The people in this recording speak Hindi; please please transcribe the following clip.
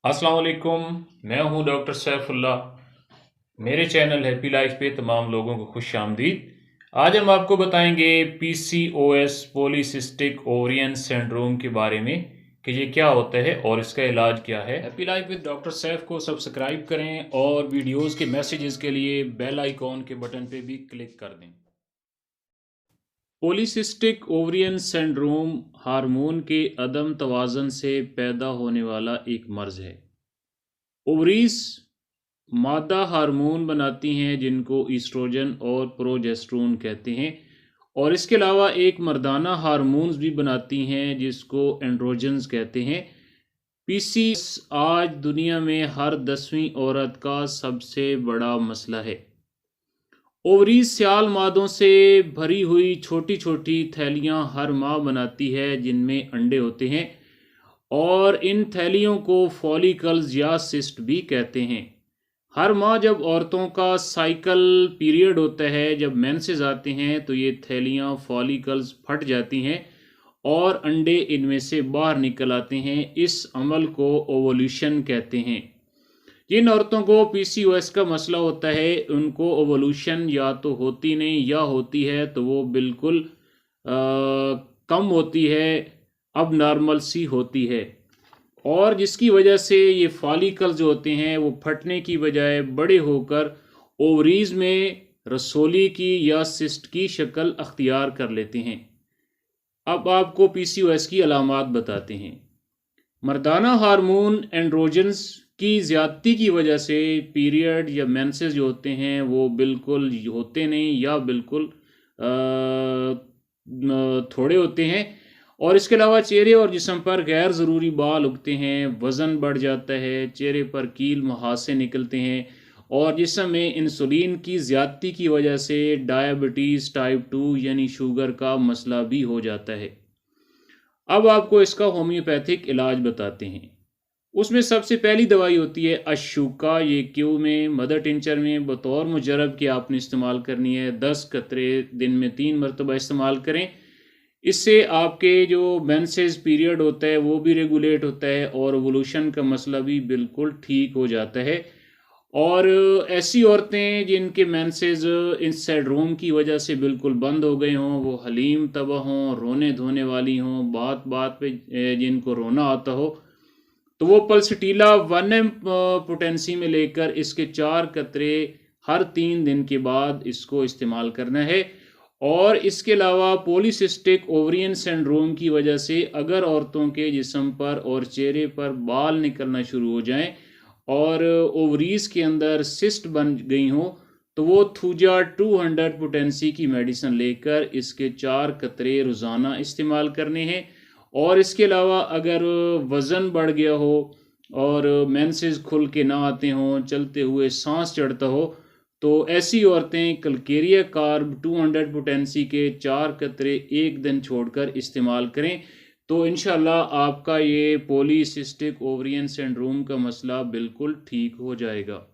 अस्सलाम वालेकुम। मैं हूं डॉक्टर सैफुल्लाह। मेरे चैनल हैप्पी लाइफ पे तमाम लोगों को खुश आमदीद। आज हम आपको बताएंगे पीसीओएस पॉलीसिस्टिक ओवरियन सिंड्रोम के बारे में कि ये क्या होता है और इसका इलाज क्या है। Happy life with doctor Saif को सब्सक्राइब करें और वीडियोस के मैसेजेस के लिए बेल आइकॉन के बटन पे भी क्लिक कर दें। पॉलीसिस्टिक ओवरियन सिंड्रोम हार्मोन के अदम तवाज़न से पैदा होने वाला एक मर्ज़ है। ओवरीज मादा हार्मोन बनाती हैं जिनको ईस्ट्रोजन और प्रोजेस्टेरोन कहते हैं, और इसके अलावा एक मर्दाना हार्मोन्स भी बनाती हैं जिसको एंड्रोजन्स कहते हैं। पीसीओएस आज दुनिया में हर 10वीं औरत का सबसे बड़ा मसला है। ओवरीज सियाल मादों से भरी हुई छोटी छोटी थैलियां हर माह बनाती है जिनमें अंडे होते हैं, और इन थैलियों को फॉलिकल्स या सिस्ट भी कहते हैं। हर माह जब औरतों का साइकिल पीरियड होता है, जब मेंसेस आते हैं, तो ये थैलियां फॉलिकल्स फट जाती हैं और अंडे इनमें से बाहर निकल आते हैं। इस अमल को ओवोल्यूशन कहते हैं। जिन औरतों को पीसीओएस का मसला होता है उनको ओवोल्यूशन या तो होती नहीं या होती है तो वो बिल्कुल कम होती है, अब नॉर्मल सी होती है, और जिसकी वजह से ये फॉलिकल जो होते हैं वो फटने की बजाय बड़े होकर ओवरीज में रसोली की या सिस्ट की शक्ल अख्तियार कर लेते हैं। अब आपको पीसीओएस की अलामात बताते हैं। मर्दाना हार्मोन एंड्रोजन्स की ज़्यादती की वजह से पीरियड या मेंसेस जो होते हैं वो बिल्कुल होते नहीं या बिल्कुल थोड़े होते हैं, और इसके अलावा चेहरे और जिस्म पर गैर ज़रूरी बाल उगते हैं, वज़न बढ़ जाता है, चेहरे पर कील मुहासे निकलते हैं, और जिस्म में इंसुलिन की ज़्यादती की वजह से डायबिटीज़ टाइप 2 यानी शुगर का मसला भी हो जाता है। अब आपको इसका होम्योपैथिक इलाज बताते हैं। उसमें सबसे पहली दवाई होती है अशुका। ये क्यू में मदर टिंचर में बतौर मुजरब कि आपने इस्तेमाल करनी है। 10 कतरे दिन में 3 मरतबा इस्तेमाल करें। इससे आपके जो मेंसेस पीरियड होता है वो भी रेगुलेट होता है और ओवुलेशन का मसला भी बिल्कुल ठीक हो जाता है। और ऐसी औरतें जिनके मेंसेस इस सिंड्रोम की वजह से बिल्कुल बंद हो गए हों, वो हलीम तबाह हों, रोने धोने वाली हों, बात बात पे जिनको रोना आता हो, तो वो पल्सटीला 1 पोटेंसी में लेकर इसके 4 कतरे हर 3 दिन के बाद इसको इस्तेमाल करना है। और इसके अलावा पॉलीसिस्टिक ओवरियन सिंड्रोम की वजह से अगर औरतों के जिस्म पर और चेहरे पर बाल निकलना शुरू हो जाएं और ओवरीज के अंदर सिस्ट बन गई हों, तो वो थूजा 200 पोटेंसी की मेडिसिन लेकर इसके 4 कतरे रोज़ाना इस्तेमाल करने हैं। और इसके अलावा अगर वज़न बढ़ गया हो और मेंसेस खुल के ना आते हों, चलते हुए सांस चढ़ता हो, तो ऐसी औरतें कल्केरिया कार्ब 200 पोटेंसी के 4 कतरे एक दिन छोड़कर इस्तेमाल करें, तो इंशाल्लाह आपका ये पॉलीसिस्टिक ओवरियन सिंड्रोम का मसला बिल्कुल ठीक हो जाएगा।